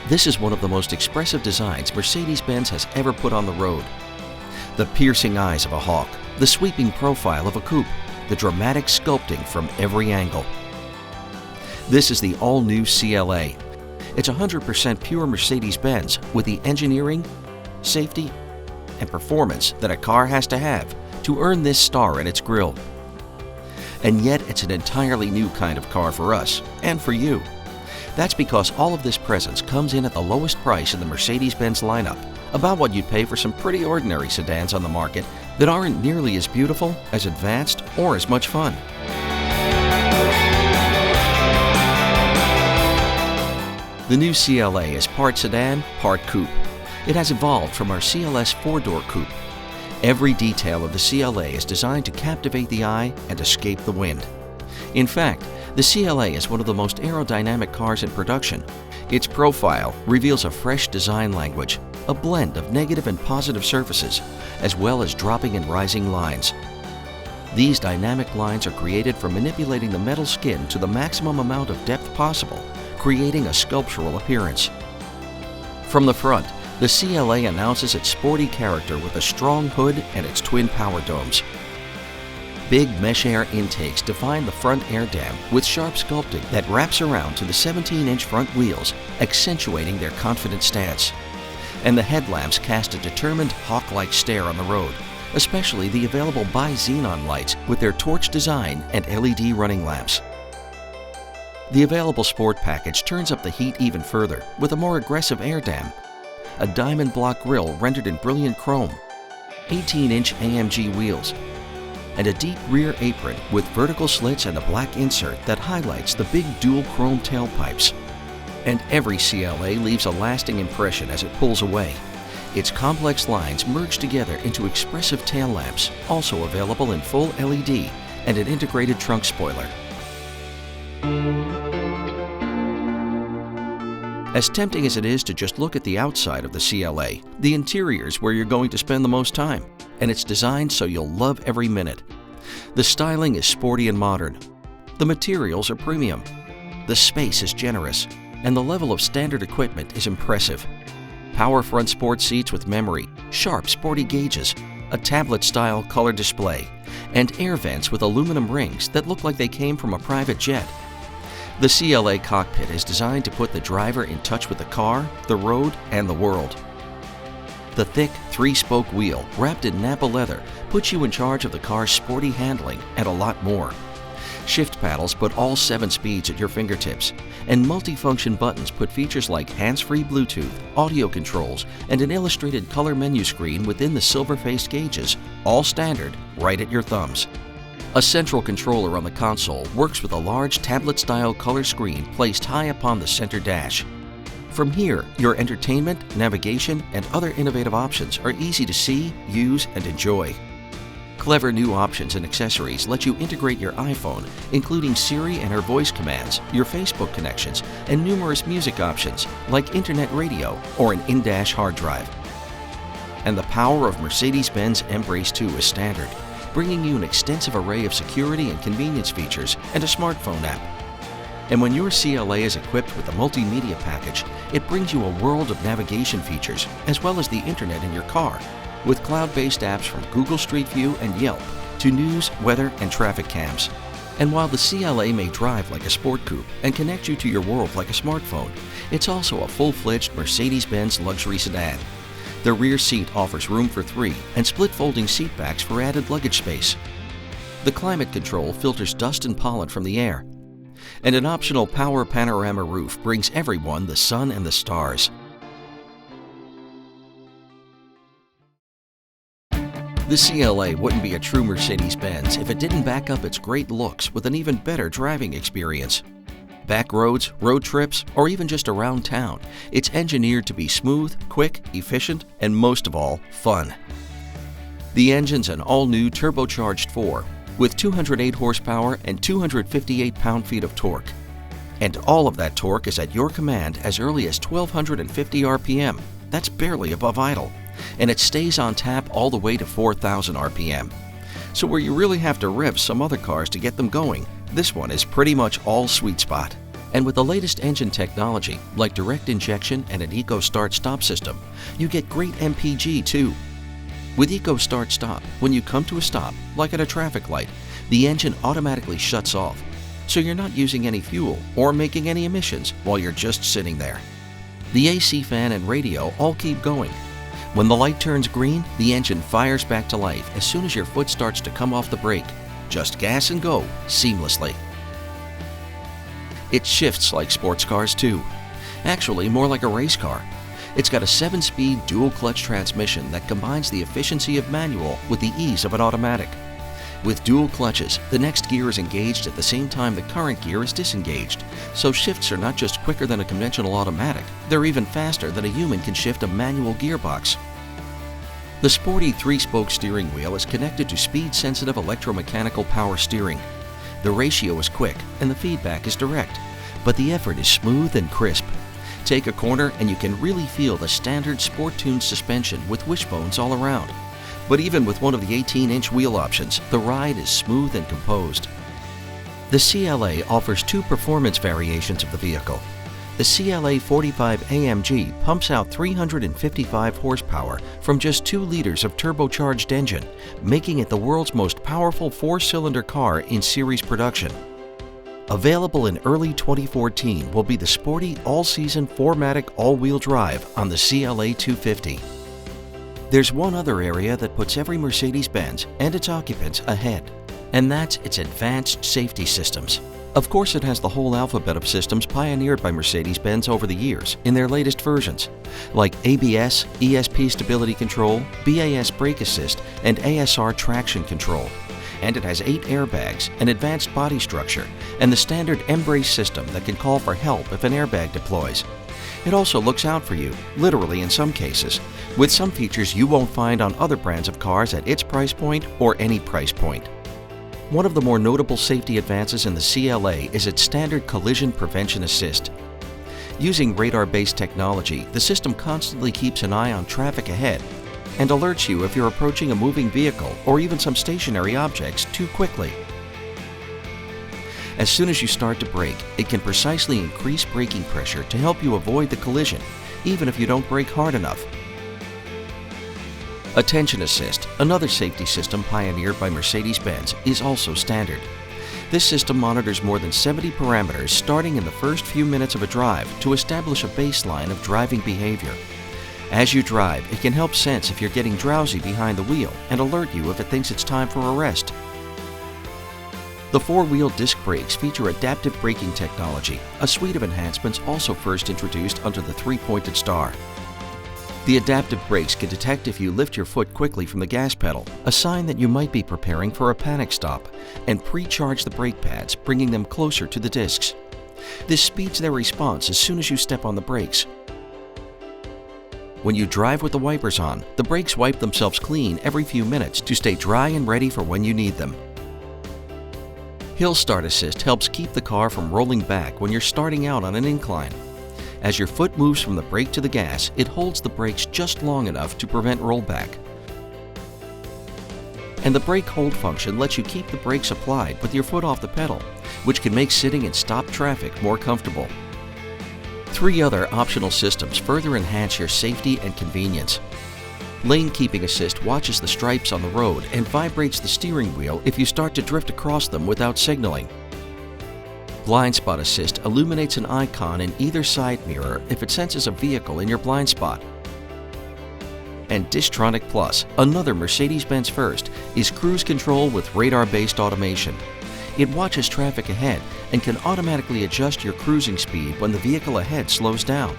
This is one of the most expressive designs Mercedes-Benz has ever put on the road. The piercing eyes of a hawk, the sweeping profile of a coupe, the dramatic sculpting from every angle. This is the all-new CLA. It's 100% pure Mercedes-Benz with the engineering, safety, and performance that a car has to have to earn this star in its grille. And yet it's an entirely new kind of car for us and for you. That's because all of this presence comes in at the lowest price in the Mercedes-Benz lineup, about what you'd pay for some pretty ordinary sedans on the market that aren't nearly as beautiful, as advanced, or as much fun. The new CLA is part sedan, part coupe. It has evolved from our CLS 4-door coupe. Every detail of the CLA is designed to captivate the eye and escape the wind. In fact, the CLA is one of the most aerodynamic cars in production. Its profile reveals a fresh design language, a blend of negative and positive surfaces, as well as dropping and rising lines. These dynamic lines are created from manipulating the metal skin to the maximum amount of depth possible, creating a sculptural appearance. From the front, the CLA announces its sporty character with a strong hood and its twin power domes. Big mesh air intakes define the front air dam with sharp sculpting that wraps around to the 17-inch front wheels, accentuating their confident stance. And the headlamps cast a determined hawk-like stare on the road, especially the available bi-xenon lights with their torch design and LED running lamps. The available Sport package turns up the heat even further with a more aggressive air dam, a diamond block grille rendered in brilliant chrome, 18-inch AMG wheels, and a deep rear apron with vertical slits and a black insert that highlights the big dual chrome tailpipes. And every CLA leaves a lasting impression as it pulls away. Its complex lines merge together into expressive tail lamps, also available in full LED, and an integrated trunk spoiler. As tempting as it is to just look at the outside of the CLA, the interior is where you're going to spend the most time, and it's designed so you'll love every minute. The styling is sporty and modern. The materials are premium. The space is generous, and the level of standard equipment is impressive. Power front sport seats with memory, sharp sporty gauges, a tablet-style color display, and air vents with aluminum rings that look like they came from a private jet. The CLA cockpit is designed to put the driver in touch with the car, the road, and the world. The thick, three-spoke wheel, wrapped in Napa leather, puts you in charge of the car's sporty handling and a lot more. Shift paddles put all 7 speeds at your fingertips, and multifunction buttons put features like hands-free Bluetooth, audio controls, and an illustrated color menu screen within the silver-faced gauges, all standard, right at your thumbs. A central controller on the console works with a large tablet-style color screen placed high upon the center dash. From here, your entertainment, navigation, and other innovative options are easy to see, use, and enjoy. Clever new options and accessories let you integrate your iPhone, including Siri and her voice commands, your Facebook connections, and numerous music options like internet radio or an in-dash hard drive. And the power of Mercedes-Benz Embrace 2 is standard, bringing you an extensive array of security and convenience features and a smartphone app. And when your CLA is equipped with a multimedia package, it brings you a world of navigation features as well as the internet in your car, with cloud-based apps from Google Street View and Yelp to news, weather, and traffic cams. And while the CLA may drive like a sport coupe and connect you to your world like a smartphone, it's also a full-fledged Mercedes-Benz luxury sedan. The rear seat offers room for 3 and split-folding seat backs for added luggage space. The climate control filters dust and pollen from the air, and an optional power panorama roof brings everyone the sun and the stars. The CLA wouldn't be a true Mercedes-Benz if it didn't back up its great looks with an even better driving experience. Back roads, road trips, or even just around town, it's engineered to be smooth, quick, efficient, and most of all, fun. The engine's an all-new turbocharged 4 with 208 horsepower and 258 pound-feet of torque. And all of that torque is at your command as early as 1,250 RPM. That's barely above idle. And it stays on tap all the way to 4,000 RPM. So where you really have to rev some other cars to get them going, this one is pretty much all sweet spot. And with the latest engine technology, like direct injection and an Eco Start-Stop system, you get great MPG too. With Eco Start-Stop, when you come to a stop, like at a traffic light, the engine automatically shuts off, so you're not using any fuel or making any emissions while you're just sitting there. The AC fan and radio all keep going. When the light turns green, the engine fires back to life as soon as your foot starts to come off the brake. Just gas and go seamlessly. It shifts like sports cars too. Actually, more like a race car. It's got a 7-speed dual-clutch transmission that combines the efficiency of manual with the ease of an automatic. With dual clutches, the next gear is engaged at the same time the current gear is disengaged, so shifts are not just quicker than a conventional automatic, they're even faster than a human can shift a manual gearbox. The sporty 3-spoke steering wheel is connected to speed-sensitive electromechanical power steering. The ratio is quick and the feedback is direct, but the effort is smooth and crisp. Take a corner and you can really feel the standard sport-tuned suspension with wishbones all around. But even with one of the 18-inch wheel options, the ride is smooth and composed. The CLA offers 2 performance variations of the vehicle. The CLA45 AMG pumps out 355 horsepower from just 2 liters of turbocharged engine, making it the world's most powerful 4-cylinder car in series production. Available in early 2014 will be the sporty all-season 4MATIC all-wheel drive on the CLA250. There's one other area that puts every Mercedes-Benz and its occupants ahead, and that's its advanced safety systems. Of course, it has the whole alphabet of systems pioneered by Mercedes-Benz over the years in their latest versions, like ABS, ESP stability control, BAS brake assist, and ASR traction control. And it has 8 airbags, an advanced body structure, and the standard Embrace system that can call for help if an airbag deploys. It also looks out for you, literally in some cases, with some features you won't find on other brands of cars at its price point or any price point. One of the more notable safety advances in the CLA is its standard collision prevention assist. Using radar-based technology, the system constantly keeps an eye on traffic ahead and alerts you if you're approaching a moving vehicle or even some stationary objects too quickly. As soon as you start to brake, it can precisely increase braking pressure to help you avoid the collision, even if you don't brake hard enough. Attention Assist, another safety system pioneered by Mercedes-Benz, is also standard. This system monitors more than 70 parameters starting in the first few minutes of a drive to establish a baseline of driving behavior. As you drive, it can help sense if you're getting drowsy behind the wheel and alert you if it thinks it's time for a rest. The 4-wheel disc brakes feature adaptive braking technology, a suite of enhancements also first introduced under the 3-pointed star. The adaptive brakes can detect if you lift your foot quickly from the gas pedal, a sign that you might be preparing for a panic stop, and pre-charge the brake pads, bringing them closer to the discs. This speeds their response as soon as you step on the brakes. When you drive with the wipers on, the brakes wipe themselves clean every few minutes to stay dry and ready for when you need them. Hill Start Assist helps keep the car from rolling back when you're starting out on an incline. As your foot moves from the brake to the gas, it holds the brakes just long enough to prevent rollback. And the brake hold function lets you keep the brakes applied with your foot off the pedal, which can make sitting in stopped traffic more comfortable. 3 other optional systems further enhance your safety and convenience. Lane Keeping Assist watches the stripes on the road and vibrates the steering wheel if you start to drift across them without signaling. Blind Spot Assist illuminates an icon in either side mirror if it senses a vehicle in your blind spot. And DISTRONIC Plus, another Mercedes-Benz first, is cruise control with radar-based automation. It watches traffic ahead and can automatically adjust your cruising speed when the vehicle ahead slows down.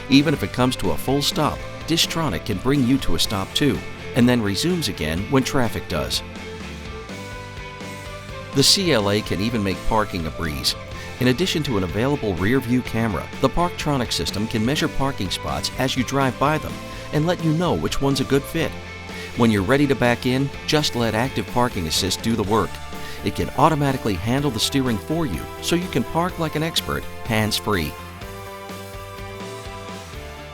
Even if it comes to a full stop, DISTRONIC can bring you to a stop too, and then resumes again when traffic does. The CLA can even make parking a breeze. In addition to an available rear-view camera, the PARKTRONIC system can measure parking spots as you drive by them and let you know which one's a good fit. When you're ready to back in, just let Active Parking Assist do the work. It can automatically handle the steering for you, so you can park like an expert, hands-free.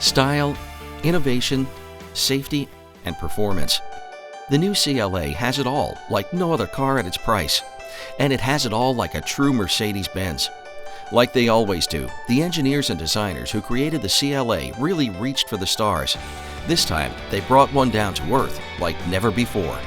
Style, innovation, safety, and performance. The new CLA has it all, like no other car at its price. And it has it all like a true Mercedes-Benz. Like they always do, the engineers and designers who created the CLA really reached for the stars. This time, they brought one down to earth like never before.